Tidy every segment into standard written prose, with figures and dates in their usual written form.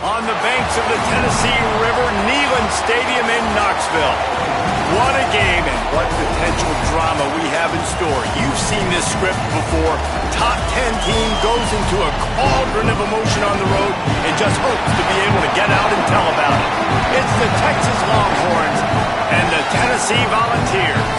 on the banks of the Tennessee River, Neyland Stadium in Knoxville. What a game and what potential drama we have in store. You've seen this script before. Top 10 team goes into a cauldron of emotion on the road and just hopes to be able to get out and tell about it. It's the Texas Longhorns and the Tennessee Volunteers.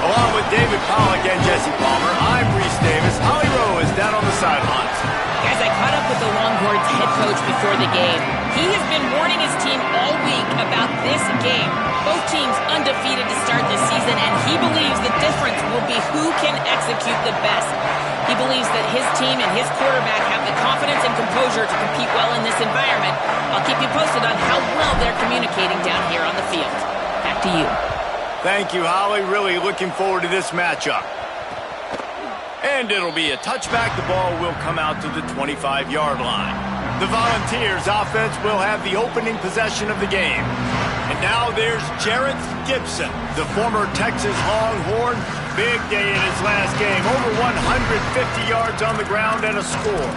Along with David Pollack and Jesse Palmer, I'm Reese Davis. Holly Rowe is down on the sidelines. Guys, I caught up with the Longhorns head coach before the game. He has been warning his team all week about this game. Both teams undefeated to start this season, and he believes the difference will be who can execute the best. He believes that his team and his quarterback have the confidence and composure to compete well in this environment. I'll keep you posted on how well they're communicating down here on the field. Back to you. Thank you, Holly. Really looking forward to this matchup. And it'll be a touchback. The ball will come out to the 25-yard line. The Volunteers offense will have the opening possession of the game. And now there's Jarrett Gibson, the former Texas Longhorn. Big day in his last game. Over 150 yards on the ground and a score.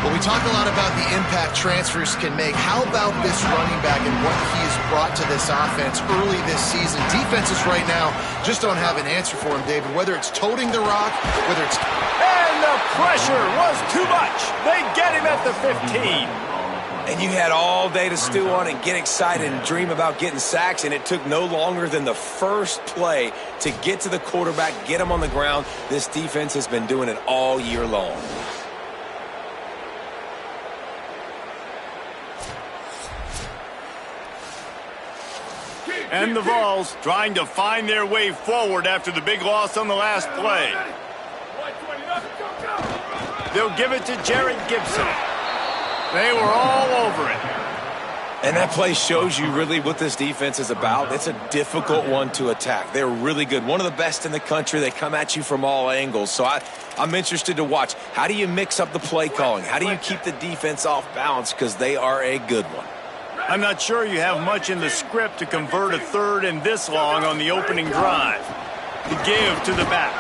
Well, we talk a lot about the impact transfers can make. How about this running back and what he's brought to this offense early this season? Defenses right now just don't have an answer for him, David. Whether it's toting the rock, whether it's... And the pressure was too much. They get him at the 15. And you had all day to stew on and get excited and dream about getting sacks, and it took no longer than the first play to get to the quarterback, get him on the ground. This defense has been doing it all year long. And the Vols trying to find their way forward after the big loss on the last play. They'll give it to Jarrett Gibson. They were all over it. And that play shows you really what this defense is about. It's a difficult one to attack. They're really good. One of the best in the country. They come at you from all angles. So I'm interested to watch. How do you mix up the play calling? How do you keep the defense off balance? Because they are a good one. I'm not sure you have much in the script to convert a third and this long on the opening drive. To give to the back.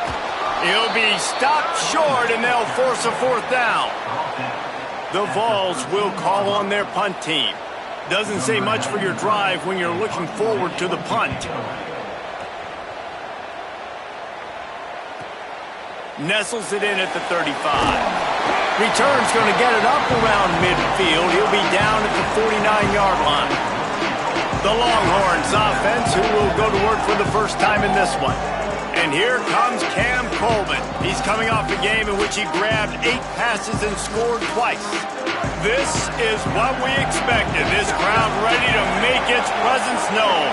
He'll be stopped short and they'll force a fourth down. The Vols will call on their punt team. Doesn't say much for your drive when you're looking forward to the punt. Nestles it in at the 35. Return's going to get it up around midfield. He'll be down at the 49-yard line. The Longhorns offense, who will go to work for the first time in this one. And here comes Cam Coleman. He's coming off a game in which he grabbed 8 passes and scored twice. This is what we expected. This crowd ready to make its presence known.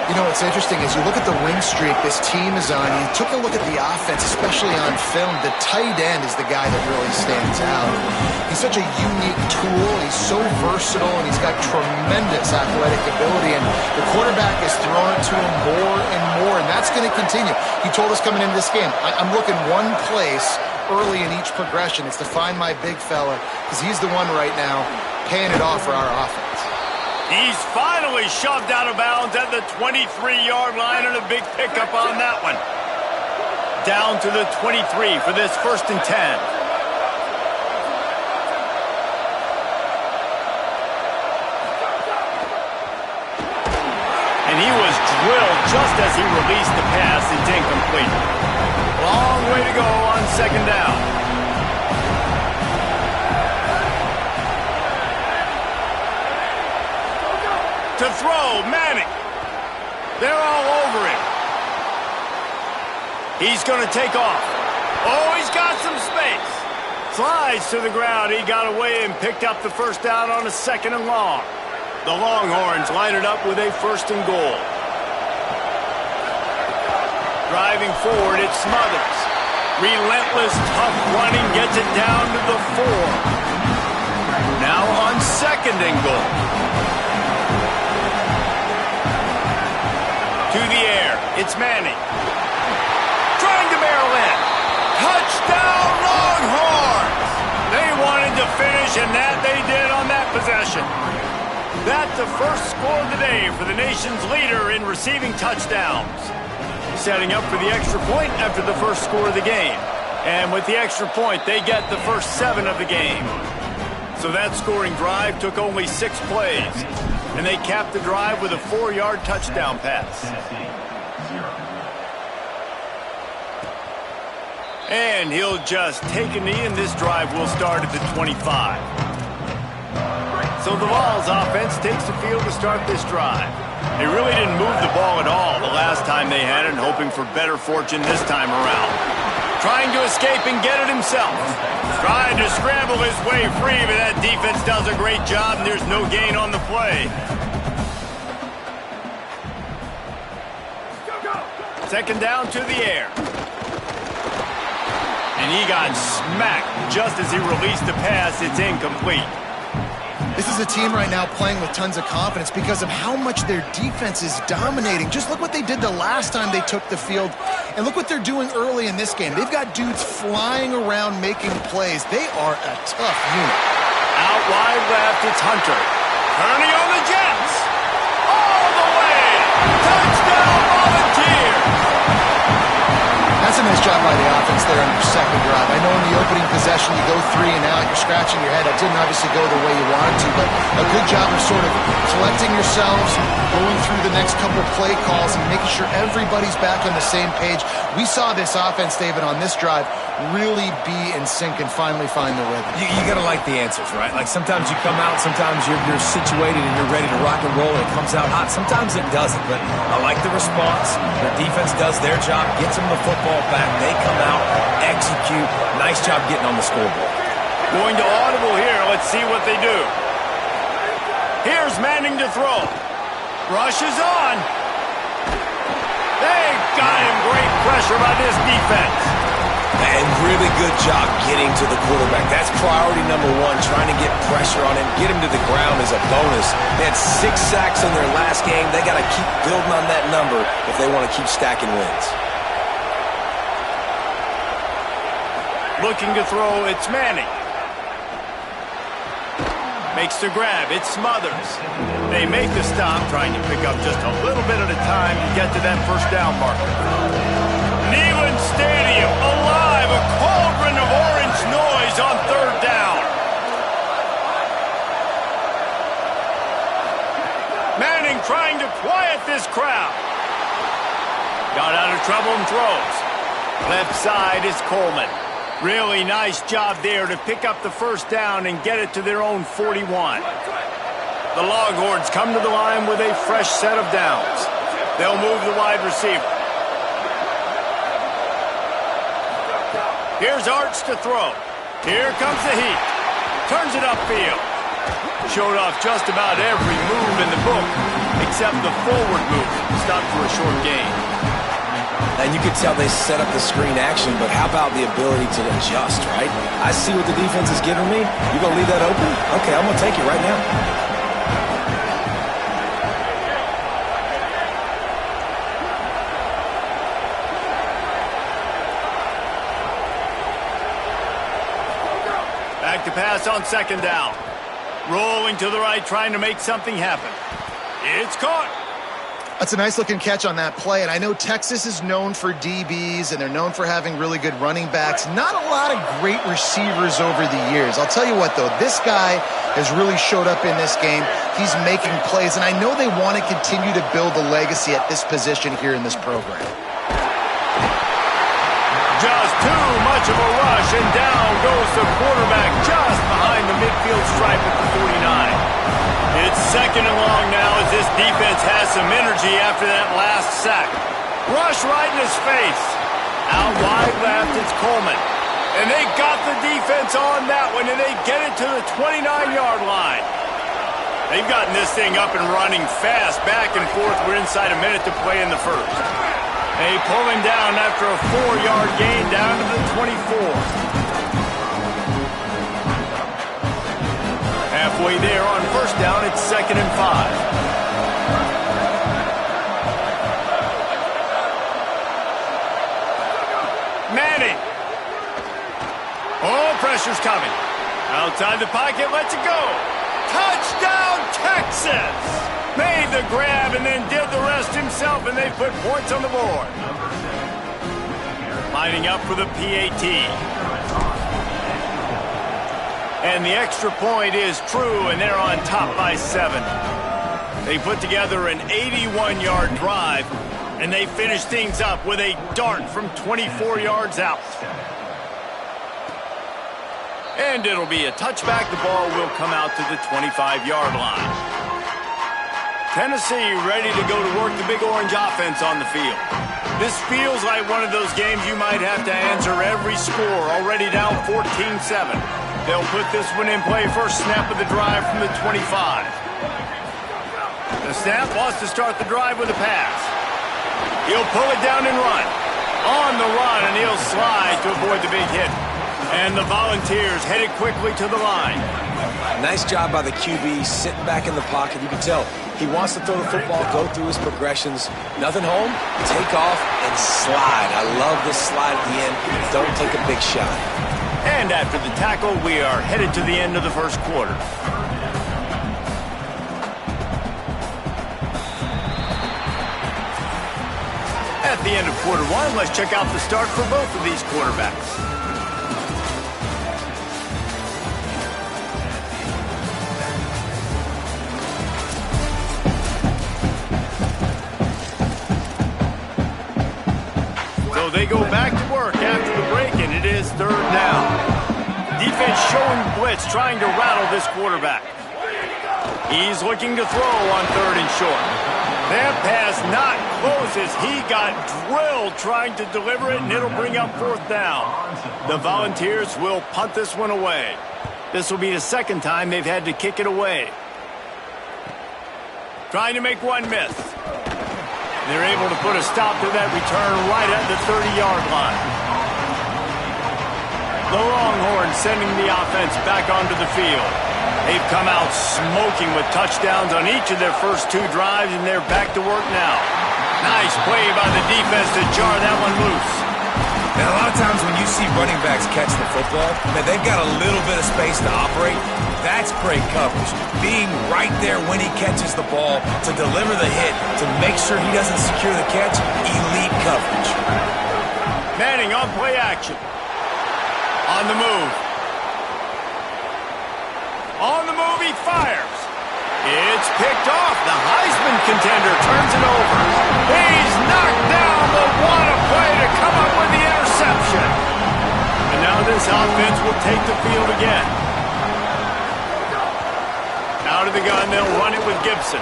You know, what's interesting is you look at the win streak this team is on. You took a look at the offense, especially on film. The tight end is the guy that really stands out. He's such a unique tool. He's so versatile, and he's got tremendous athletic ability. And the quarterback is throwing it to him more and more, and that's going to continue. He told us coming into this game, I'm looking one place early in each progression. It's to find my big fella, because he's the one right now paying it off for our offense. He's finally shoved out of bounds at the 23-yard line, and a big pickup on that one. Down to the 23 for this 1st and 10. And he was drilled just as he released the pass. It's incomplete. Long way to go on 2nd down. To throw, Manning. They're all over him. He's going to take off. Oh, he's got some space. Slides to the ground. He got away and picked up the first down on a 2nd and long. The Longhorns line it up with a 1st and goal. Driving forward, it's Smothers. Relentless, tough running gets it down to the 4. Now on 2nd and goal. To the air, it's Manning. Trying to barrel in. Touchdown, Longhorns! They wanted to finish, and that they did on that possession. That's the first score of the day for the nation's leader in receiving touchdowns. Setting up for the extra point after the first score of the game. And with the extra point, they get the first 7 of the game. So that scoring drive took only 6 plays, and they capped the drive with a 4-yard touchdown pass. And he'll just take a knee, and this drive will start at the 25. So the Vols offense takes the field to start this drive. They really didn't move the ball at all the last time they had it, and hoping for better fortune this time around. Trying to escape and get it himself. Trying to scramble his way free, but that defense does a great job, and there's no gain on the play. Second down to the air. And he got smacked just as he released the pass. It's incomplete. This is a team right now playing with tons of confidence because of how much their defense is dominating. Just look what they did the last time they took the field, and look what they're doing early in this game. They've got dudes flying around making plays. They are a tough unit. Out wide left, it's Hunter. Turning on the Jets. All the way. Touchdown, Volunteers. That's a nice job by the offense there on your second drive. I know in the opening possession you go 3 and out, you're scratching your head. It didn't obviously go the way you wanted to, but a good job of sort of collecting yourselves, going through the next couple play calls, and making sure everybody's back on the same page. We saw this offense, David, on this drive really be in sync and finally find the rhythm. You got to like the answers, right? Like sometimes you come out, sometimes you're situated and you're ready to rock and roll and it comes out hot. Sometimes it doesn't, but I like the response. Their defense does their job, gets them the football back. They come out, execute. Nice job getting on the scoreboard. Going to audible here. Let's see what they do. Here's Manning to throw. Rush is on. They got him. Great pressure by this defense. And really good job getting to the quarterback. That's priority number 1, trying to get pressure on him. Get him to the ground is a bonus. They had 6 sacks in their last game. They got to keep building on that number if they want to keep stacking wins. Looking to throw, it's Manning. Makes the grab, it's Smothers. They make the stop, trying to pick up just a little bit at a time to get to that first down marker. Neyland Stadium, alive, a cauldron of orange noise on third down. Manning trying to quiet this crowd. Got out of trouble and throws. Left side is Coleman. Really nice job there to pick up the first down and get it to their own 41. The Longhorns come to the line with a fresh set of downs. They'll move the wide receiver. Here's Arch to throw. Here comes the heat. Turns it upfield. Showed off just about every move in the book, except the forward move. Stopped for a short gain. And you could tell they set up the screen action, but how about the ability to adjust, right? I see what the defense is giving me. You going to leave that open? Okay, I'm going to take it right now. Back to pass on second down. Rolling to the right, trying to make something happen. It's caught. That's a nice-looking catch on that play, and I know Texas is known for DBs, and they're known for having really good running backs. Not a lot of great receivers over the years. I'll tell you what, though, this guy has really showed up in this game. He's making plays, and I know they want to continue to build a legacy at this position here in this program. Just too much of a rush, and down goes the quarterback just behind the midfield stripe at the 49. It's second and long now as this defense has some energy after that last sack. Rush right in his face. Out wide left, it's Coleman. And they got the defense on that one, and they get it to the 29-yard line. They've gotten this thing up and running fast, back and forth. We're inside a minute to play in the first. They pull him down after a 4-yard gain down to the 24. Halfway there on first down, it's 2nd and 5. Manning. Oh, pressure's coming. Outside the pocket, lets it go. Touchdown, Texas! Made the grab and then did the rest himself, and they put points on the board. Lining up for the PAT. And the extra point is true, and they're on top by 7. They put together an 81-yard drive, and they finish things up with a dart from 24 yards out. And it'll be a touchback. The ball will come out to the 25-yard line. Tennessee ready to go to work the Big Orange offense on the field. This feels like one of those games you might have to answer every score. Already down 14-7. They'll put this one in play. First snap of the drive from the 25. The snap wants to start the drive with a pass. He'll pull it down and run. On the run, and he'll slide to avoid the big hit. And the Volunteers headed quickly to the line. Nice job by the QB, sitting back in the pocket. You can tell he wants to throw the football, go through his progressions. Nothing home, take off, and slide. I love this slide at the end. Don't take a big shot. And after the tackle, we are headed to the end of the first quarter. At the end of quarter one, let's check out the start for both of these quarterbacks. So they go back to work after the break, and it is third down. Defense showing blitz, trying to rattle this quarterback. He's looking to throw on third and short. That pass not closes. He got drilled trying to deliver it, and it'll bring up fourth down. The Volunteers will punt this one away. This will be the second time they've had to kick it away. Trying to make one miss. They're able to put a stop to that return right at the 30-yard line. The Longhorns sending the offense back onto the field. They've come out smoking with touchdowns on each of their first two drives, and they're back to work now. Nice play by the defense to jar that one loose. Now, a lot of times when you see running backs catch the football, man, they've got a little bit of space to operate. That's great coverage. Being right there when he catches the ball to deliver the hit, to make sure he doesn't secure the catch, elite coverage. Manning on play action. On the move. On the move, he fires. It's picked off. The Heisman contender turns it over. He's knocked down, but what a play to come up with the interception. And now this offense will take the field again. Out of the gun, they'll run it with Gibson.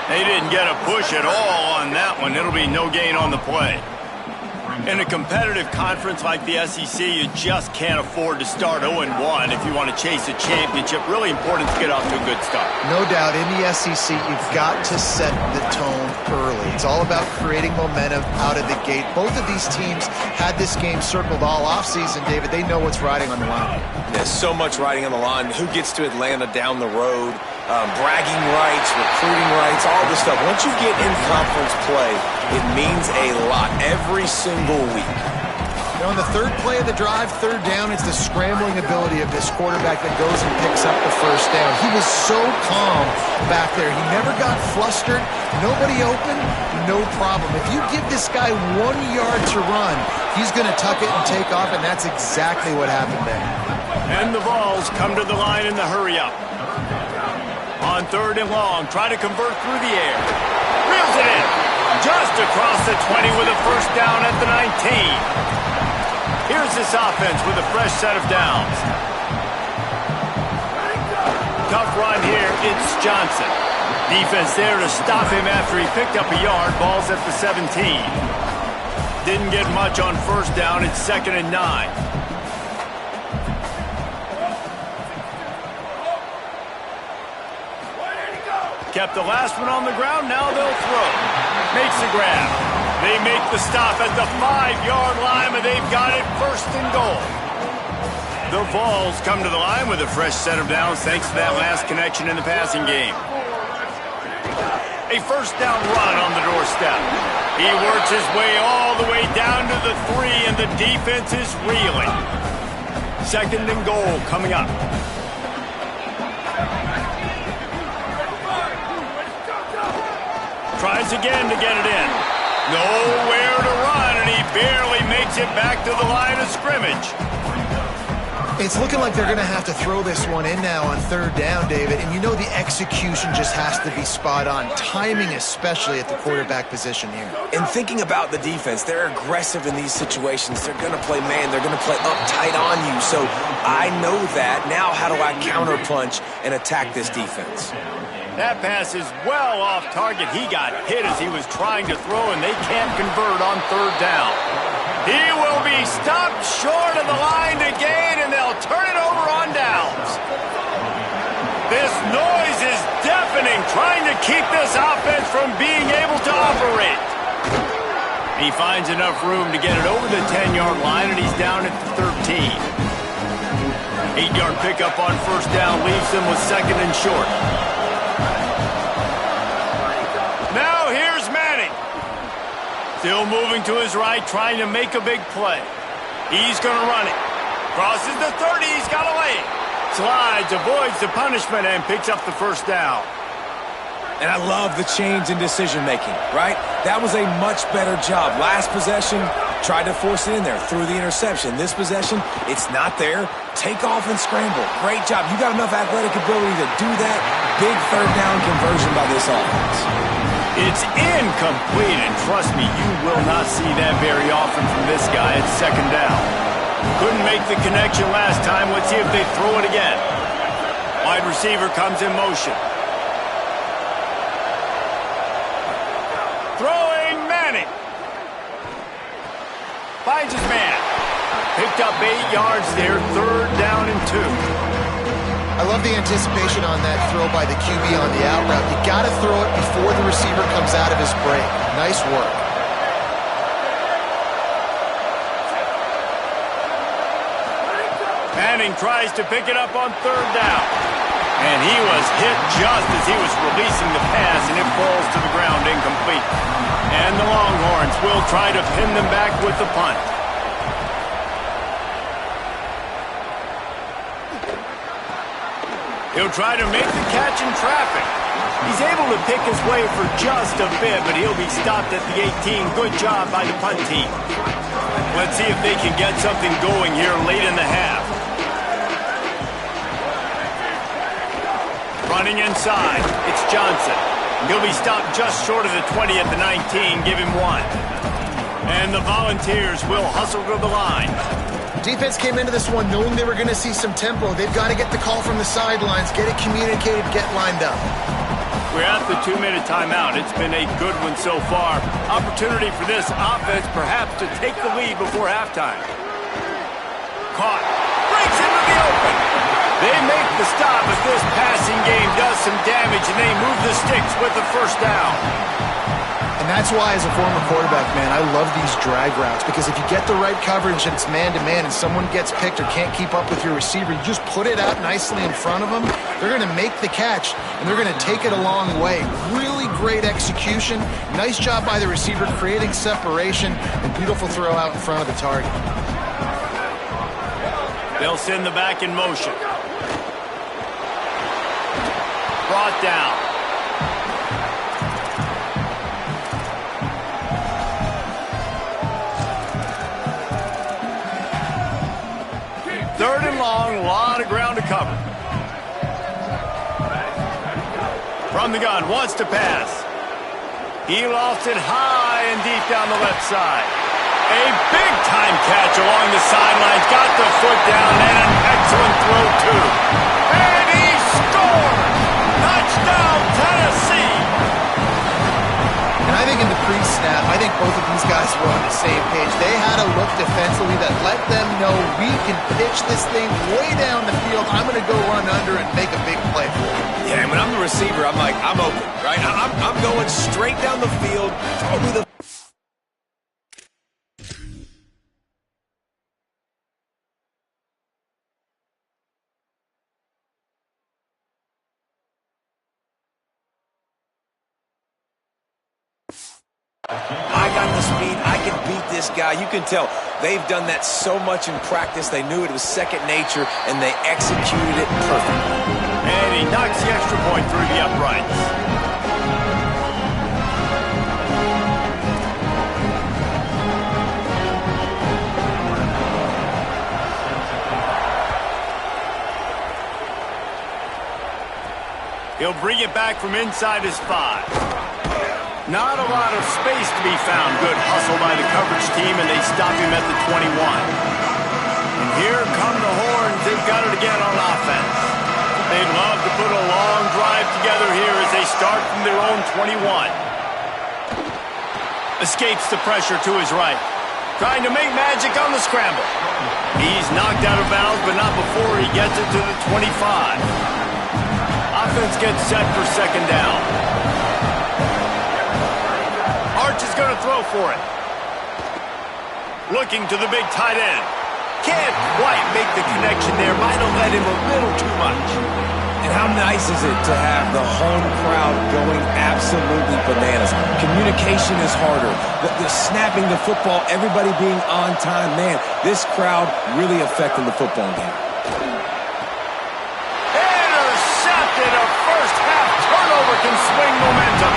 They didn't get a push at all on that one. It'll be no gain on the play. In a competitive conference like the SEC, you just can't afford to start 0-1 if you want to chase a championship. Really important to get off to a good start. No doubt, in the SEC, you've got to set the tone early. It's all about creating momentum out of the gate. Both of these teams had this game circled all offseason, David. They know what's riding on the line. There's so much riding on the line. Who gets to Atlanta down the road? Bragging rights, recruiting rights, all this stuff. Once you get in conference play, it means a lot every single week. Now, on the third play of the drive, third down, it's the scrambling ability of this quarterback that goes and picks up the first down. He was so calm back there. He never got flustered. Nobody open, no problem. If you give this guy 1 yard to run, he's going to tuck it and take off, and that's exactly what happened there. And the Vols come to the line in the hurry-up. On third and long, try to convert through the air. Reels it in. Just across the 20 with a first down at the 19. Here's this offense with a fresh set of downs. Tough run here. It's Johnson. Defense there to stop him after he picked up a yard. Ball's at the 17. Didn't get much on first down. It's 2nd and 9. Kept the last one on the ground. Now they'll throw. Makes the grab. They make the stop at the 5-yard line, but they've got it first and goal. The Vols come to the line with a fresh set of downs thanks to that last connection in the passing game. A first down run on the doorstep. He works his way all the way down to the 3, and the defense is reeling. 2nd and goal coming up. Tries again to get it in. Nowhere to run, and he barely makes it back to the line of scrimmage. It's looking like they're going to have to throw this one in now on third down, David. And you know the execution just has to be spot on. Timing especially at the quarterback position here. And thinking about the defense, they're aggressive in these situations. They're going to play man. They're going to play uptight on you. So I know that. Now how do I counterpunch and attack this defense? That pass is well off target. He got hit as he was trying to throw, and they can't convert on third down. He will be stopped short of the line to gain, and they'll turn it over on downs. This noise is deafening, trying to keep this offense from being able to operate. He finds enough room to get it over the 10-yard line, and he's down at the 13. 8-yard pickup on first down leaves them with second and short. Now here's Manning. Still moving to his right, trying to make a big play. He's going to run it. Crosses the 30, he's got a lane. Slides, avoids the punishment, and picks up the first down. And I love the change in decision-making, right? That was a much better job. Last possession, tried to force it in there, threw the interception. This possession, it's not there. Take off and scramble. Great job. You got enough athletic ability to do that. Big third down conversion by this offense. It's incomplete, and trust me, you will not see that very often from this guy at second down. Couldn't make the connection last time. Let's see if they throw it again. Wide receiver comes in motion. Throwing Manning. Finds his man. Picked up 8 yards there, third down and 2. I love the anticipation on that throw by the QB on the out route. You got to throw it before the receiver comes out of his break. Nice work. Manning tries to pick it up on third down. And he was hit just as he was releasing the pass, and it falls to the ground incomplete. And the Longhorns will try to pin them back with the punt. He'll try to make the catch in traffic. He's able to pick his way for just a bit, but he'll be stopped at the 18. Good job by the punt team. Let's see if they can get something going here late in the half. Running inside, it's Johnson. He'll be stopped just short of the 20 at the 19. Give him 1. And the Volunteers will hustle to the line. Defense came into this one knowing they were going to see some tempo. They've got to get the call from the sidelines, get it communicated, get lined up. We're at the 2-minute timeout. It's been a good one so far. Opportunity for this offense perhaps to take the lead before halftime. Caught. Breaks into the open. They make the stop as this passing game does some damage, and they move the sticks with the first down. And that's why, as a former quarterback, man, I love these drag routes, because if you get the right coverage and it's man-to-man and someone gets picked or can't keep up with your receiver, you just put it out nicely in front of them. They're going to make the catch, and they're going to take it a long way. Really great execution. Nice job by the receiver creating separation, and beautiful throw out in front of the target. They'll send the back in motion. Brought down. Third and long, a lot of ground to cover. From the gun, wants to pass. He lofts it high and deep down the left side. A big-time catch along the sidelines. Got the foot down and an excellent throw, too. And he scores! Touchdown, Tennessee! And I think in the pre-snap, I think both of these guys were on the same page. They had a look defensively that let them know we can pitch this thing way down the field. I'm going to go run under and make a big play for it. Yeah, and when I'm the receiver, I'm like, I'm open, right? I'm going straight down the field, throw me the... I got the speed. I can beat this guy. You can tell they've done that so much in practice. They knew it was second nature, and they executed it perfectly. And he knocks the extra point through the uprights. He'll bring it back from inside his 5. Not a lot of space to be found. Good hustle by the coverage team, and they stop him at the 21. And here come the horns. They've got it again on offense. They'd love to put a long drive together here as they start from their own 21. Escapes the pressure to his right. Trying to make magic on the scramble. He's knocked out of bounds, but not before he gets it to the 25. Offense gets set for second down. Arch is going to throw for it. Looking to the big tight end. Can't quite make the connection there. Might have led him a little too much. And how nice is it to have the home crowd going absolutely bananas? Communication is harder. The snapping the football, everybody being on time. Man, this crowd really affecting the football game. Intercepted. A first-half turnover can swing momentum.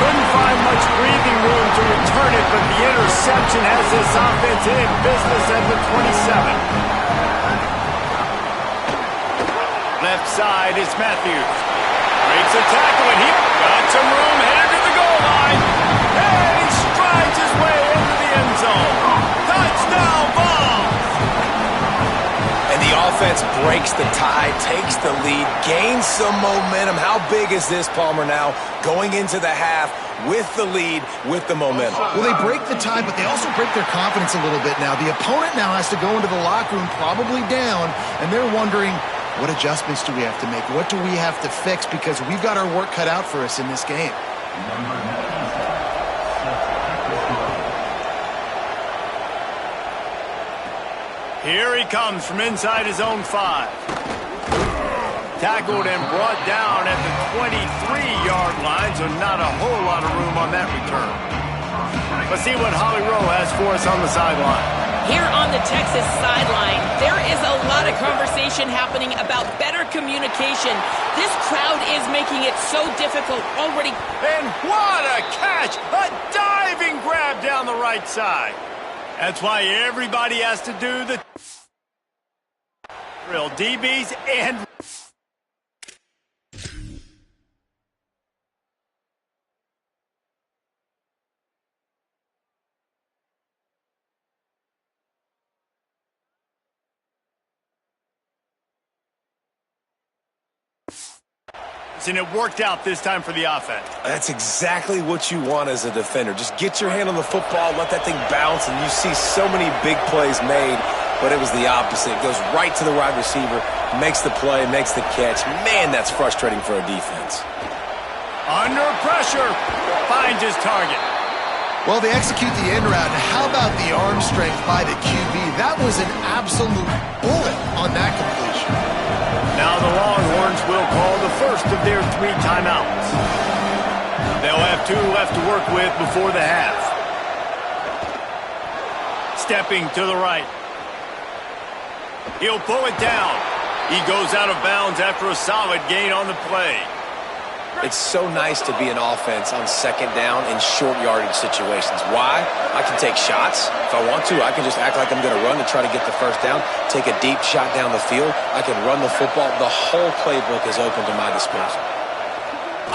Couldn't find much breathing room to return it, but the interception has this offense in business at the 27. Left side is Matthews. Breaks a tackle, and he got some room headed to the goal line. And he strides his way into the end zone. Touchdown ball! And the offense breaks the tie, takes the lead, gains some momentum. How big is this, Palmer, now? Going into the half with the lead, with the momentum. Well, they break the tie, but they also break their confidence a little bit now. The opponent now has to go into the locker room probably down, and they're wondering, what adjustments do we have to make? What do we have to fix? Because we've got our work cut out for us in this game. Here he comes from inside his own 5. Tackled and brought down at the 23-yard line, so not a whole lot of room on that return. Let's see what Holly Rowe has for us on the sideline. Here on the Texas sideline, there is a lot of conversation happening about better communication. This crowd is making it so difficult already. And what a catch! A diving grab down the right side. That's why everybody has to do the drill. DBs and... and it worked out this time for the offense. That's exactly what you want as a defender. Just get your hand on the football, let that thing bounce, and you see so many big plays made, but it was the opposite. It goes right to the wide receiver, makes the play, makes the catch. Man, that's frustrating for a defense. Under pressure, finds his target. Well, they execute the end route. How about the arm strength by the QB? That was an absolute bullet on that completion. Now the Longhorns will call the first of their 3 timeouts. They'll have 2 left to work with before the half. Stepping to the right. He'll pull it down. He goes out of bounds after a solid gain on the play. It's so nice to be an offense on second down in short yardage situations. Why? I can take shots. If I want to, I can just act like I'm going to run to try to get the first down, take a deep shot down the field. I can run the football. The whole playbook is open to my disposal.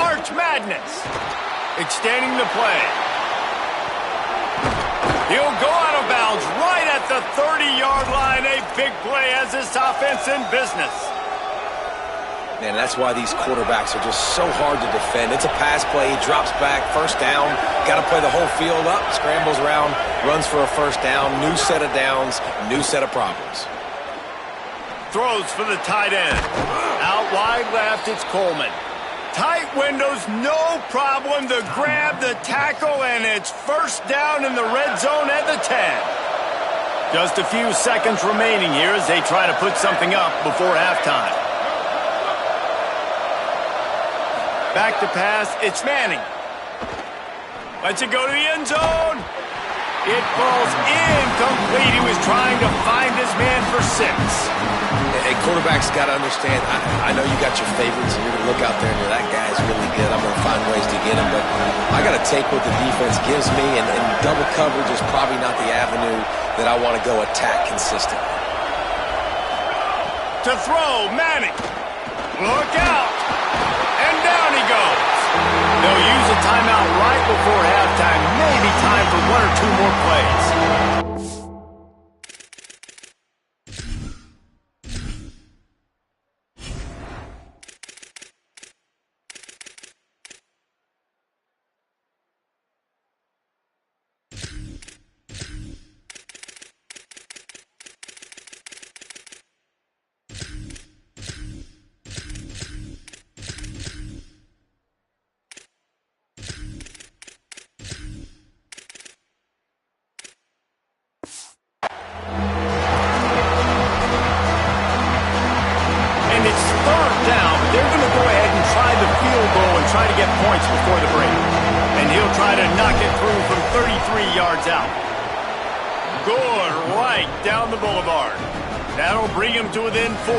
Arch Madness. Extending the play. He'll go out of bounds right at the 30-yard line. A big play as this offense in business. And that's why these quarterbacks are just so hard to defend. It's a pass play. He drops back, first down. Got to play the whole field up, scrambles around, runs for a first down. New set of downs, new set of problems. Throws for the tight end. Out wide left, it's Coleman. Tight windows, no problem to grab the tackle, and it's first down in the red zone at the 10. Just a few seconds remaining here as they try to put something up before halftime. Back to pass, it's Manning. Lets it go to the end zone. It falls incomplete. He was trying to find his man for 6. Hey, quarterbacks got to understand, I know you got your favorites, and you're going to look out there and you're, that guy's really good. I'm going to find ways to get him, but I got to take what the defense gives me, and double coverage is probably not the avenue that I want to go attack consistently. To throw, Manning. Look out. And They'll use a timeout right before halftime. Maybe time for one or two more plays. Try to get points before the break. And he'll try to knock it through from 33 yards out. Good, right down the boulevard. That'll bring him to within 4.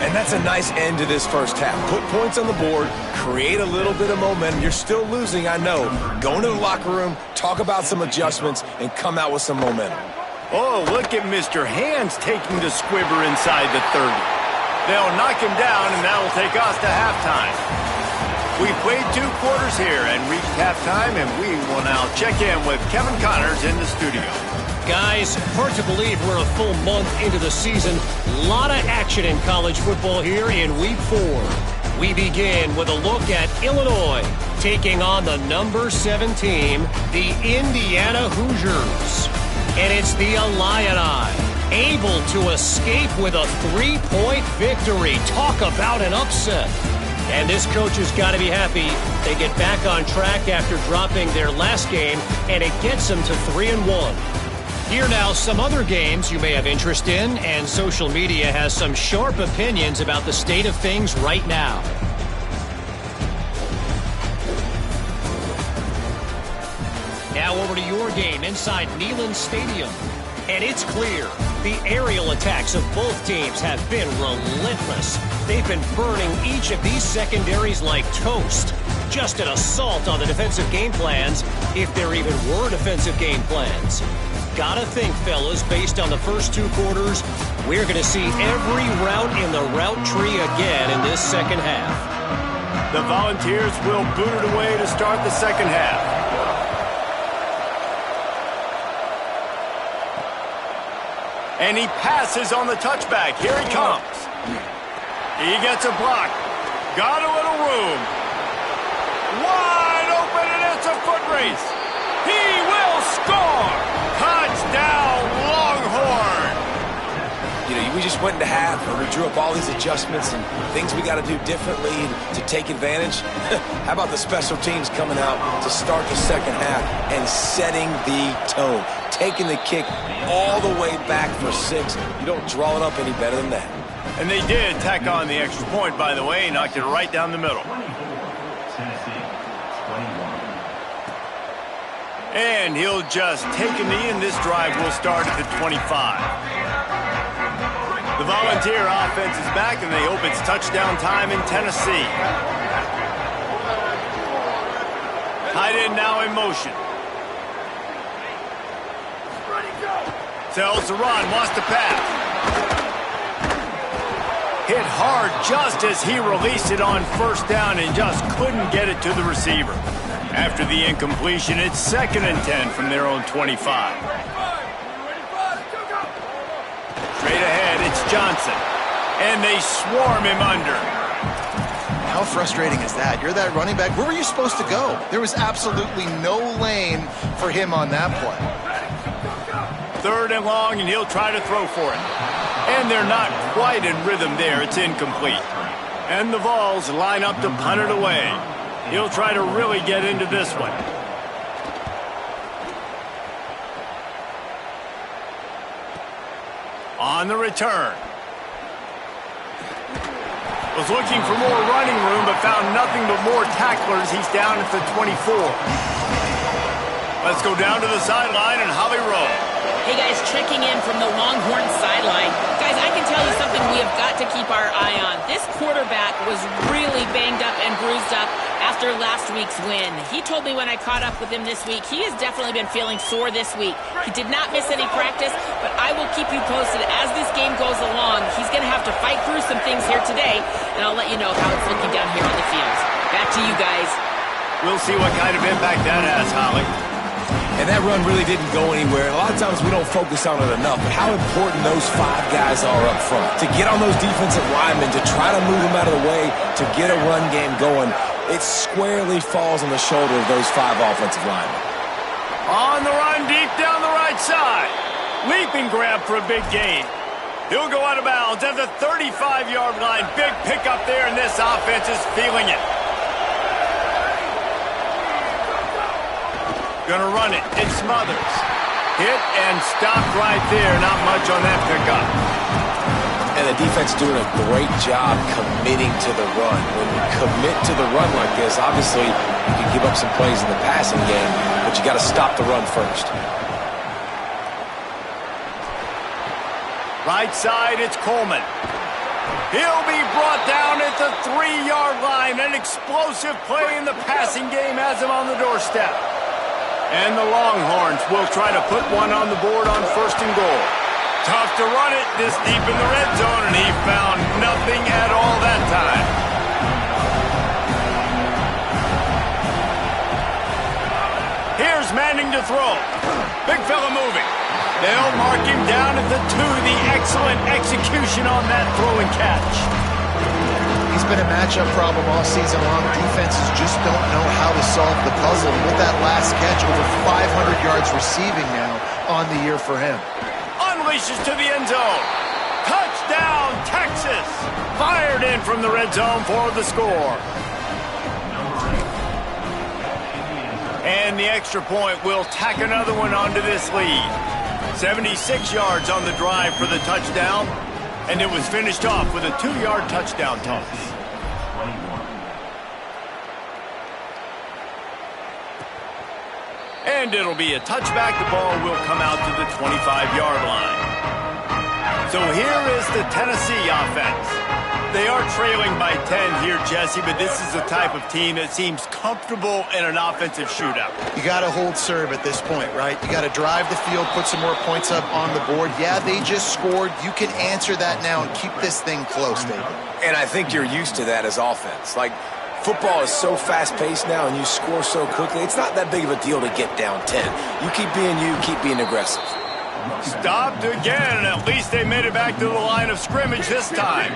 And that's a nice end to this first half. Put points on the board, create a little bit of momentum. You're still losing, I know. Go into the locker room, talk about some adjustments, and come out with some momentum. Oh, look at Mr. Hands taking the squibber inside the 30. They'll knock him down, and that'll take us to halftime. We played 2 quarters here and reached halftime, and we will now check in with Kevin Connors in the studio. Guys, hard to believe we're a full month into the season. A lot of action in college football here in Week 4. We begin with a look at Illinois taking on the number 7 team, the Indiana Hoosiers. And it's the Illini able to escape with a 3-point victory. Talk about an upset. And this coach has got to be happy they get back on track after dropping their last game, and it gets them to 3-1. Here now, some other games you may have interest in, and social media has some sharp opinions about the state of things right now. Now over to your game inside Neyland Stadium. And it's clear the aerial attacks of both teams have been relentless. They've been burning each of these secondaries like toast. Just an assault on the defensive game plans, if there even were defensive game plans. Gotta think, fellas, based on the first 2 quarters, we're going to see every route in the route tree again in this second half. The Volunteers will boot it away to start the second half. And he passes on the touchback. Here he comes. He gets a block. Got a little room. Wide open, and it's a foot race. He will score. Touchdown, Longhorn. You know, we just went into half and we drew up all these adjustments and things we got to do differently to take advantage. How about the special teams coming out to start the second half and setting the tone? Taking the kick all the way back for 6. You don't draw it up any better than that. And they did tack on the extra point, by the way. Knocked it right down the middle. And he'll just take a knee, and this drive will start at the 25. The Volunteer offense is back, and they hope it's touchdown time in Tennessee. Tight end now in motion. Tells the run, wants to pass. Hit hard just as he released it on first down and just couldn't get it to the receiver. After the incompletion, it's 2nd and 10 from their own 25. Straight ahead, it's Johnson. And they swarm him under. How frustrating is that? You're that running back. Where were you supposed to go? There was absolutely no lane for him on that play. 3rd and long, and he'll try to throw for it. And they're not quite in rhythm there. It's incomplete. And the Vols line up to punt it away. He'll try to really get into this one. On the return. Was looking for more running room, but found nothing but more tacklers. He's down at the 24. Let's go down to the sideline and Holly Rowe. Hey, guys, checking in from the Longhorn sideline. Guys, I can tell you something we have got to keep our eye on. This quarterback was really banged up and bruised up after last week's win. He told me when I caught up with him this week, he has definitely been feeling sore this week. He did not miss any practice, but I will keep you posted as this game goes along. He's going to have to fight through some things here today, and I'll let you know how it's looking down here on the field. Back to you guys. We'll see what kind of impact that has, Holly. And that run really didn't go anywhere. A lot of times we don't focus on it enough, but how important those 5 guys are up front. To get on those defensive linemen, to try to move them out of the way, to get a run game going, it squarely falls on the shoulder of those 5 offensive linemen. On the run, deep down the right side. Leaping grab for a big gain. He'll go out of bounds at the 35-yard line. Big pickup there, and this offense is feeling it. Gonna run it. It smothers. Hit and stopped right there. Not much on that pickup. And the defense doing a great job committing to the run. When you commit to the run like this, obviously you can give up some plays in the passing game, but you got to stop the run first. Right side, it's Coleman. He'll be brought down at the 3-yard line. An explosive play in the passing game has him on the doorstep. And the Longhorns will try to put one on the board on 1st and goal. Tough to run it this deep in the red zone, and he found nothing at all that time. Here's Manning to throw. Big fella moving. They'll mark him down at the 2. The excellent execution on that throw and catch. He's been a matchup problem all season long. Defenses just don't know how to solve the puzzle. And with that last catch, over 500 yards receiving now on the year for him. Unleashes to the end zone. Touchdown, Texas! Fired in from the red zone for the score. And the extra point will tack another one onto this lead. 76 yards on the drive for the touchdown. And it was finished off with a 2-yard touchdown toss. And it'll be a touchback. The ball will come out to the 25-yard line. So here is the Tennessee offense. They are trailing by 10 here, Jesse, but this is the type of team that seems comfortable in an offensive shootout. You got to hold serve at this point, right? You got to drive the field, put some more points up on the board. Yeah, they just scored. You can answer that now and keep this thing close, David. And I think you're used to that as offense. Like, football is so fast-paced now and you score so quickly, it's not that big of a deal to get down 10. You keep being aggressive. Stopped again. At least they made it back to the line of scrimmage this time.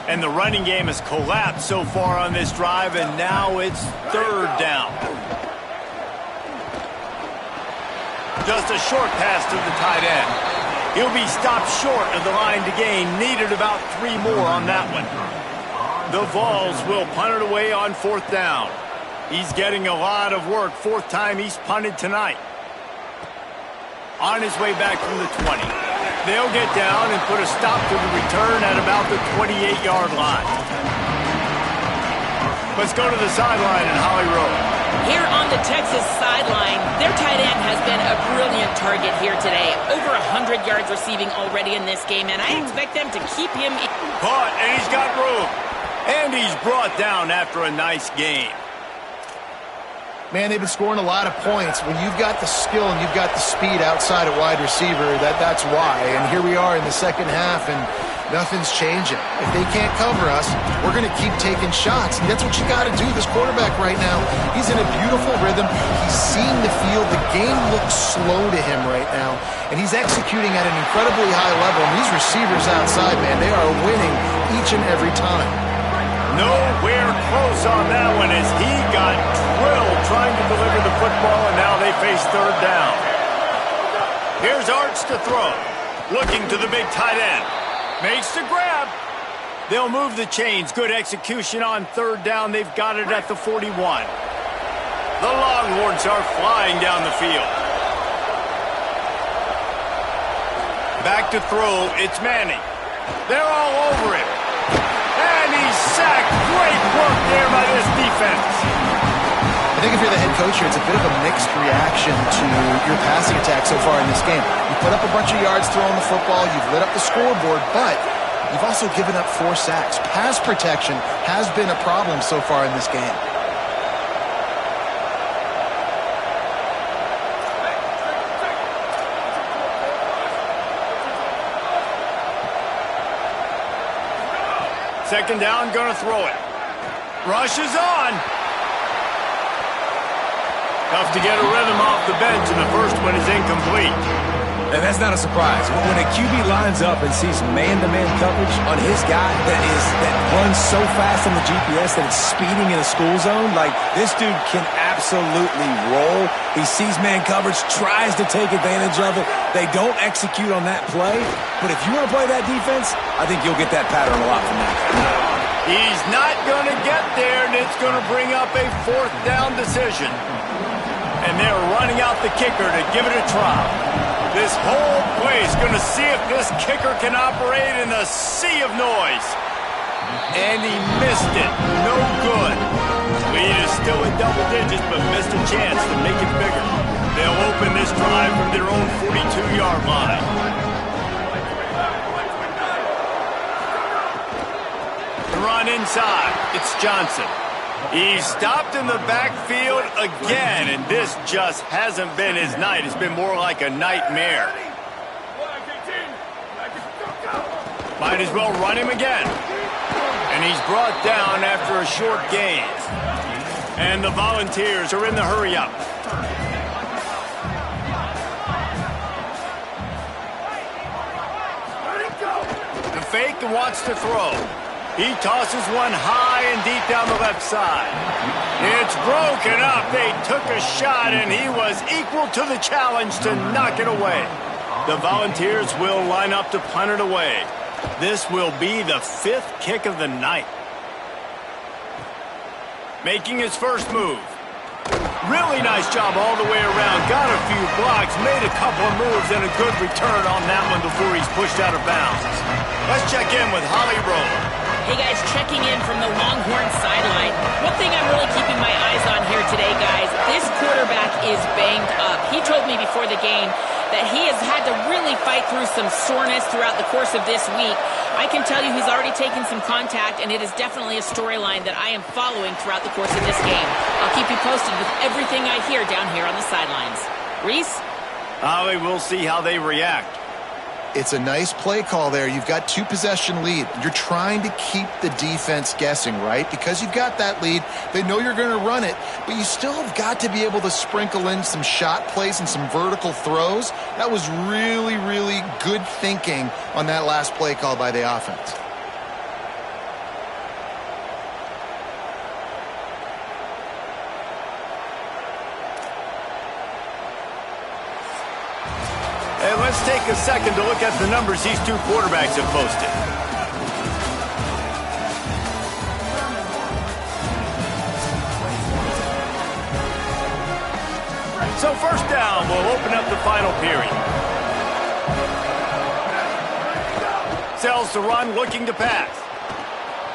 And the running game has collapsed so far on this drive, and now it's 3rd down. Just a short pass to the tight end. He'll be stopped short of the line to gain. Needed about 3 more on that one. The Vols will punt it away on 4th down. He's getting a lot of work. 4th time he's punted tonight. On his way back from the 20. They'll get down and put a stop to the return at about the 28-yard line. Let's go to the sideline in Holly Rowe. Here on the Texas sideline, their tight end has been a brilliant target here today. Over 100 yards receiving already in this game, and I expect them to keep him. Caught, and he's got room. And he's brought down after a nice game. Man, they've been scoring a lot of points. When you've got the skill and you've got the speed outside of wide receiver, that's why. And here we are in the second half, and nothing's changing. If they can't cover us, we're going to keep taking shots. And that's what you got to do. This quarterback right now, he's in a beautiful rhythm. He's seeing the field. The game looks slow to him right now. And he's executing at an incredibly high level. And these receivers outside, man, they are winning each and every time. Nowhere close on that one as he got drilled trying to deliver the football, and now they face 3rd down. Here's Arch to throw. Looking to the big tight end. Makes the grab. They'll move the chains. Good execution on 3rd down. They've got it at the 41. The Longhorns are flying down the field. Back to throw. It's Manning. They're all over him. And he's sacked. Great work there by this defense. I think if you're the head coach here, it's a bit of a mixed reaction to your passing attack so far in this game. You put up a bunch of yards throwing the football, you've lit up the scoreboard, but you've also given up 4 sacks. Pass protection has been a problem so far in this game. Second down, gonna throw it. Rushes on. Tough to get a rhythm off the bench, and the first one is incomplete. And that's not a surprise. When a QB lines up and sees man-to-man coverage on his guy that runs so fast on the GPS that it's speeding in a school zone, like this dude can absolutely roll. He sees man coverage, tries to take advantage of it. They don't execute on that play. But if you want to play that defense, I think you'll get that pattern a lot from that guy. He's not going to get there, and it's going to bring up a 4th down decision. And they're running out the kicker to give it a try. This whole play is going to see if this kicker can operate in the sea of noise. And he missed it. No good. Lead is still in double digits, but missed a chance to make it bigger. They'll open this drive from their own 42-yard line. The run inside. It's Johnson. He's stopped in the backfield again, and this just hasn't been his night. It's been more like a nightmare. Might as well run him again. And he's brought down after a short gain. And the Volunteers are in the hurry-up. The fake wants to throw. He tosses one high and deep down the left side. It's broken up. They took a shot, and he was equal to the challenge to knock it away. The Volunteers will line up to punt it away. This will be the 5th kick of the night. Making his first move. Really nice job all the way around. Got a few blocks, made a couple of moves, and a good return on that one before he's pushed out of bounds. Let's check in with Holly Rowe. Hey guys, checking in from the Longhorn sideline. One thing I'm really keeping my eyes on here today, guys, this quarterback is banged up. He told me before the game that he has had to really fight through some soreness throughout the course of this week. I can tell you he's already taken some contact, and it is definitely a storyline that I am following throughout the course of this game. I'll keep you posted with everything I hear down here on the sidelines. Reese? Holly, we'll see how they react. It's a nice play call there. You've got 2-possession lead. You're trying to keep the defense guessing, right? Because you've got that lead. They know you're going to run it, but you still have got to be able to sprinkle in some shot plays and some vertical throws. That was really, really good thinking on that last play call by the offense. And let's take a second to look at the numbers these two quarterbacks have posted. So first down, we'll open up the final period. Sells the run, looking to pass.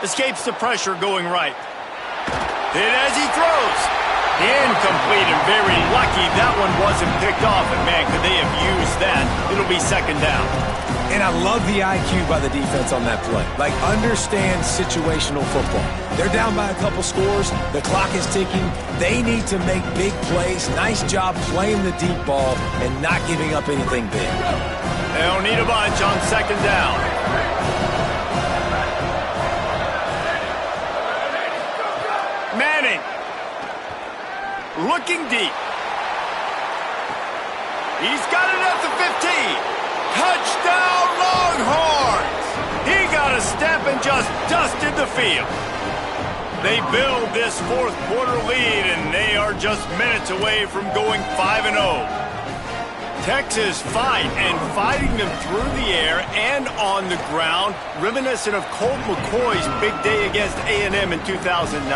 Escapes the pressure going right. Hit as he throws. Incomplete, and very lucky that one wasn't picked off. And, man, could they have used that? It'll be second down. And I love the IQ by the defense on that play. Like, understand situational football. They're down by a couple scores. The clock is ticking. They need to make big plays. Nice job playing the deep ball and not giving up anything big. They don't need a bunch on second down. Manning. Looking deep. He's got it at the 15. Touchdown, Longhorns! He got a step and just dusted the field. They build this fourth quarter lead, and they are just minutes away from going 5-0. Texas fighting them through the air and on the ground, reminiscent of Colt McCoy's big day against A&M in 2009.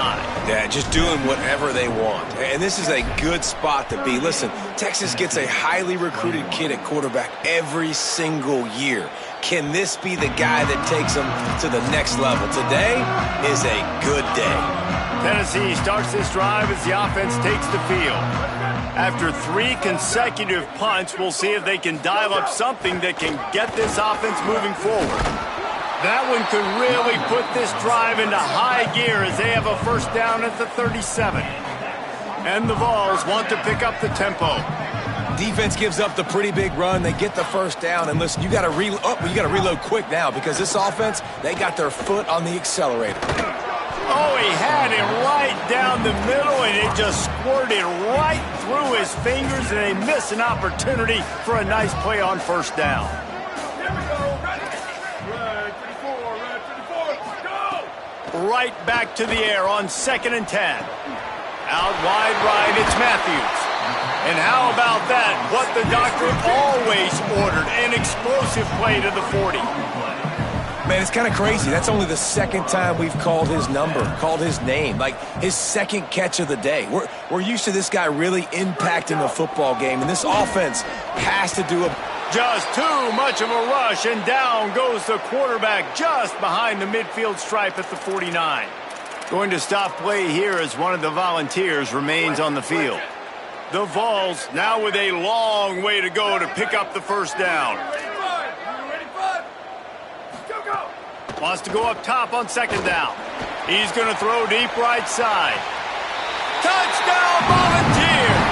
Yeah, just doing whatever they want. And this is a good spot to be. Listen, Texas gets a highly recruited kid at quarterback every single year. Can this be the guy that takes them to the next level? Today is a good day. Tennessee starts this drive as the offense takes the field. After 3 consecutive punts, we'll see if they can dial up something that can get this offense moving forward. That one could really put this drive into high gear as they have a first down at the 37. And the Vols want to pick up the tempo. Defense gives up the pretty big run. They get the first down. And listen, you got to reload quick now because this offense, they got their foot on the accelerator. Oh, he had it right down the middle, and it just squirted right through his fingers, and they miss an opportunity for a nice play on first down. Right back to the air on 2nd and 10. Out wide right, it's Matthews. And how about that? What the doctor always ordered, an explosive play to the 40. Man, it's kind of crazy. That's only the second time we've called his number, called his name, like his second catch of the day. We're used to this guy really impacting a football game, and this offense has to do a... Just too much of a rush, and down goes the quarterback just behind the midfield stripe at the 49. Going to stop play here as one of the Volunteers remains on the field. The Vols now with a long way to go to pick up the first down. Wants to go up top on 2nd down. He's going to throw deep right side. Touchdown, Volunteers!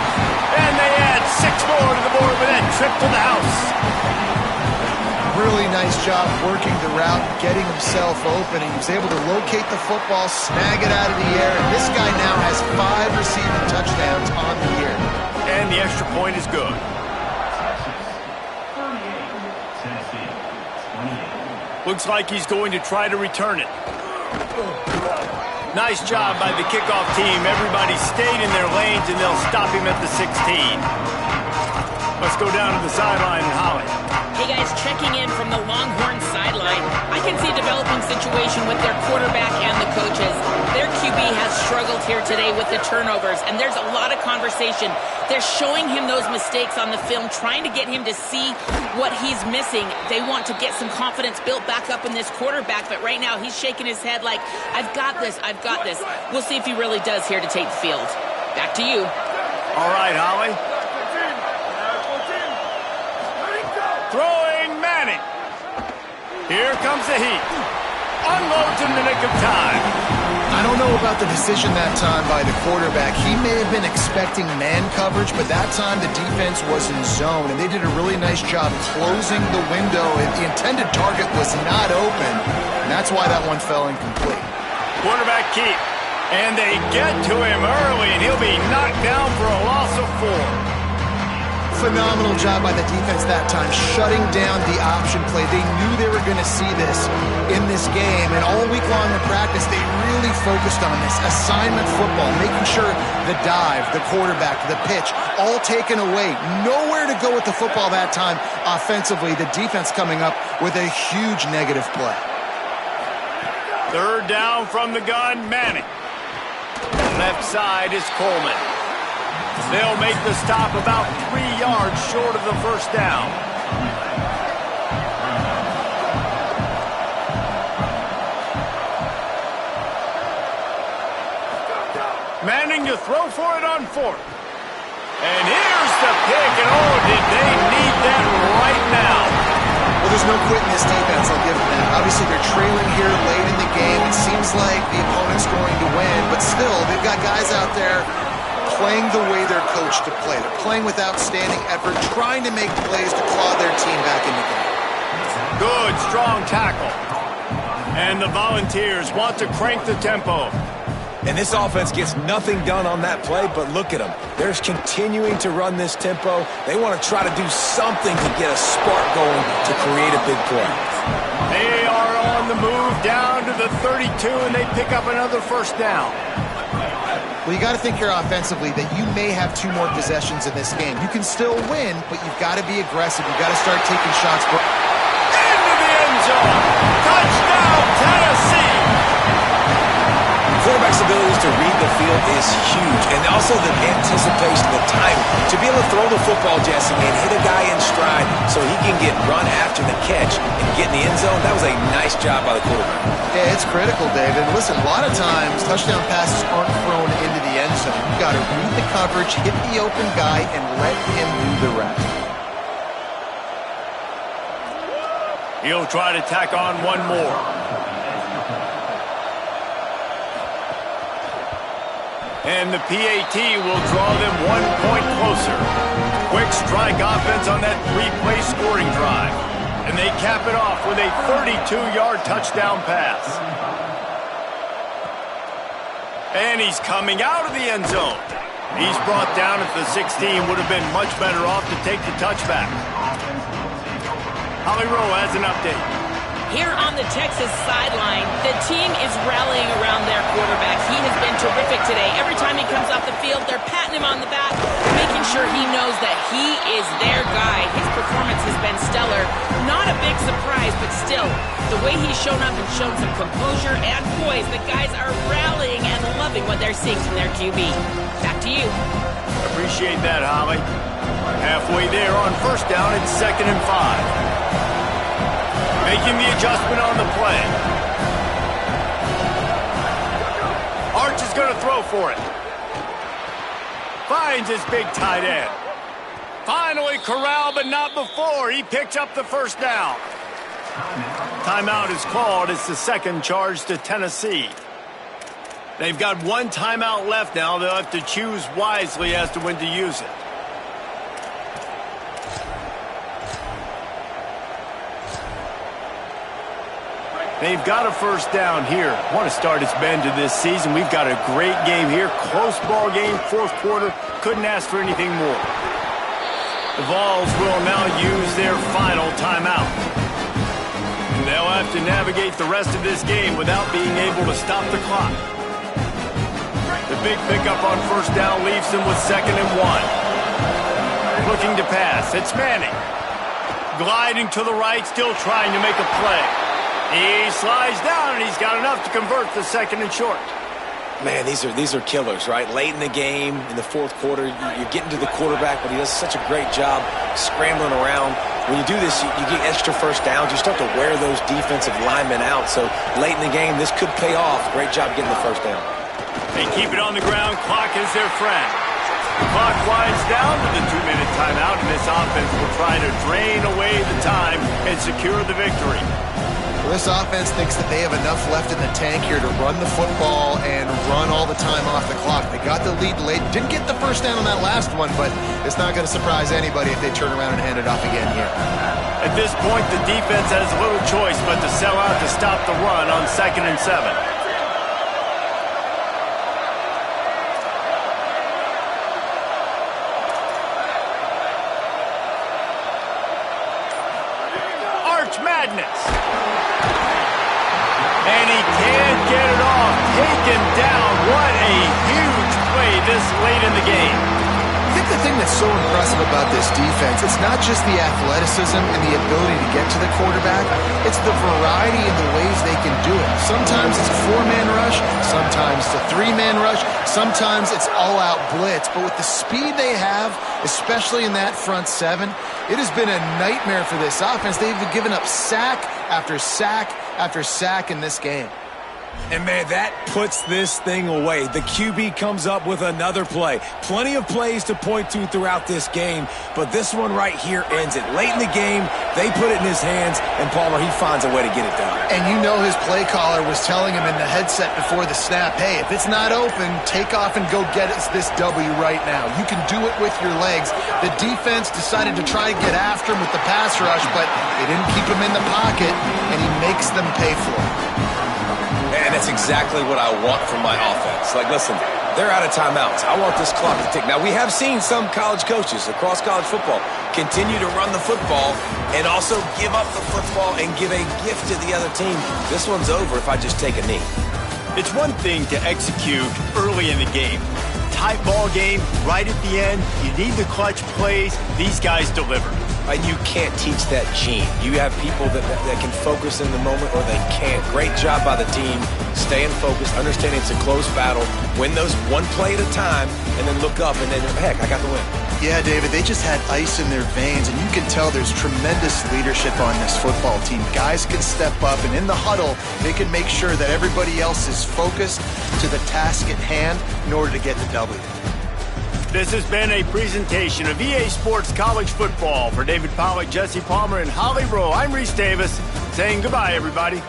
And they add 6 more to the board with that trip to the house. Really nice job working the route, getting himself open. He was able to locate the football, snag it out of the air, and this guy now has 5 receiving touchdowns on the year. And the extra point is good. Looks like he's going to try to return it. Nice job by the kickoff team. Everybody stayed in their lanes, and they'll stop him at the 16. Let's go down to the sideline and Holly. Hey guys, checking in from the Longhorn sideline. I can see a developing situation with their quarterback and the coaches. Their QB has struggled here today with the turnovers, and there's a lot of conversation. They're showing him those mistakes on the film, trying to get him to see what he's missing. They want to get some confidence built back up in this quarterback, but right now he's shaking his head like, I've got this, I've got this. We'll see if he really does here to take the field. Back to you. All right, Holly. Throwing Manning. Here comes the heat. Unloads in the nick of time. I don't know about the decision that time by the quarterback. He may have been expecting man coverage, but that time the defense was in zone, and they did a really nice job closing the window. The intended target was not open, and that's why that one fell incomplete. Quarterback keep. And they get to him early, and he'll be knocked down for a loss of 4. Phenomenal job by the defense that time, shutting down the option play. They knew they were going to see this in this game, and all week long in practice, they really focused on this assignment football, making sure the dive, the quarterback, the pitch, all taken away. Nowhere to go with the football that time offensively. The defense coming up with a huge negative play. 3rd down from the gun, Manning. Left side is Coleman. They'll make the stop about 3 yards short of the first down. Manning to throw for it on 4th. And here's the pick, and oh, did they need that right now. Well, there's no quitting this defense, I'll give them that. Obviously, they're trailing here late in the game. It seems like the opponent's going to win, but still, they've got guys out there playing the way they're coached to play. They're playing with outstanding effort, trying to make plays to claw their team back in the game. Good, strong tackle. And the Volunteers want to crank the tempo. And this offense gets nothing done on that play, but look at them. They're continuing to run this tempo. They want to try to do something to get a spark going to create a big play. They are on the move down to the 32, and they pick up another first down. Well, you got to think here offensively that you may have 2 more possessions in this game. You can still win, but you've got to be aggressive. You've got to start taking shots. Into the end zone. Touchdown, Tennessee. Quarterback's abilities to read the field is huge, and also the anticipation, the time to be able to throw the football, Jesse, and hit a guy in stride so he can get run after the catch and get in the end zone. That was a nice job by the quarterback. Yeah, it's critical, David. Listen, a lot of times touchdown passes aren't thrown into the end zone. You've got to read the coverage, hit the open guy, and let him do the rest. He'll try to tack on one more. And the PAT will draw them 1 point closer. Quick strike offense on that 3-play scoring drive. And they cap it off with a 32-yard touchdown pass. And he's coming out of the end zone. He's brought down at the 16. Would have been much better off to take the touchback. Holly Rowe has an update. Here on the Texas sideline, the team is rallying around their quarterback. He has been terrific today. Every time he comes off the field, they're patting him on the back, making sure he knows that he is their guy. His performance has been stellar. Not a big surprise, but still, the way he's shown up and shown some composure and poise, the guys are rallying and loving what they're seeing from their QB. Back to you. Appreciate that, Holly. Halfway there on first down, it's 2nd and 5. Making the adjustment on the play. Arch is going to throw for it. Finds his big tight end. Finally corralled, but not before. He picks up the first down. Timeout is called. It's the second charge to Tennessee. They've got one timeout left now. They'll have to choose wisely as to when to use it. They've got a first down here. Want to start its bend to this season. We've got a great game here. Close ball game, fourth quarter. Couldn't ask for anything more. The Vols will now use their final timeout. And they'll have to navigate the rest of this game without being able to stop the clock. The big pickup on first down leaves them with 2nd and 1. Looking to pass. It's Manning. Gliding to the right, still trying to make a play. He slides down, and he's got enough to convert the 2nd and short. Man, these are killers, right? Late in the game, in the fourth quarter, you're getting to the quarterback, but he does such a great job scrambling around. When you do this, you get extra first downs. You start to wear those defensive linemen out. So late in the game, this could pay off. Great job getting the first down. They keep it on the ground. Clock is their friend. The clock winds down to the 2-minute timeout, and this offense will try to drain away the time and secure the victory. This offense thinks that they have enough left in the tank here to run the football and run all the time off the clock. They got the lead late. Didn't get the first down on that last one, but it's not going to surprise anybody if they turn around and hand it off again here. At this point, the defense has little choice but to sell out to stop the run on 2nd and 7. Arch Madness. And he can't get it off. Taken down. What a huge play this late in the game. I think the thing that's so impressive about this defense, it's not just the athleticism and the ability to get to the quarterback. It's the variety in the ways they can do it. Sometimes it's a 4-man rush. Sometimes it's a 3-man rush. Sometimes it's all-out blitz. But with the speed they have, especially in that front 7, it has been a nightmare for this offense. They've given up sack after sack after sack in this game. And, man, that puts this thing away. The QB comes up with another play. Plenty of plays to point to throughout this game, but this one right here ends it. Late in the game, they put it in his hands, and Palmer, he finds a way to get it done. And you know his play caller was telling him in the headset before the snap, hey, if it's not open, take off and go get us this W right now. You can do it with your legs. The defense decided to try to get after him with the pass rush, but they didn't keep him in the pocket, and he makes them pay for it. And that's exactly what I want from my offense. Like, listen, they're out of timeouts. I want this clock to tick. Now, we have seen some college coaches across college football continue to run the football and also give up the football and give a gift to the other team. This one's over if I just take a knee. It's one thing to execute early in the game. Tight ball game, right at the end. You need the clutch plays. These guys deliver. And you can't teach that gene. You have people that can focus in the moment or they can't. Great job by the team, staying focused, understanding it's a close battle, win those one play at a time, and then look up and then, heck, I got the win. Yeah, David, they just had ice in their veins, and you can tell there's tremendous leadership on this football team. Guys can step up, and in the huddle, they can make sure that everybody else is focused to the task at hand in order to get the W. This has been a presentation of EA Sports College Football. For David Pollack, Jesse Palmer, and Holly Rowe, I'm Reese Davis saying goodbye, everybody.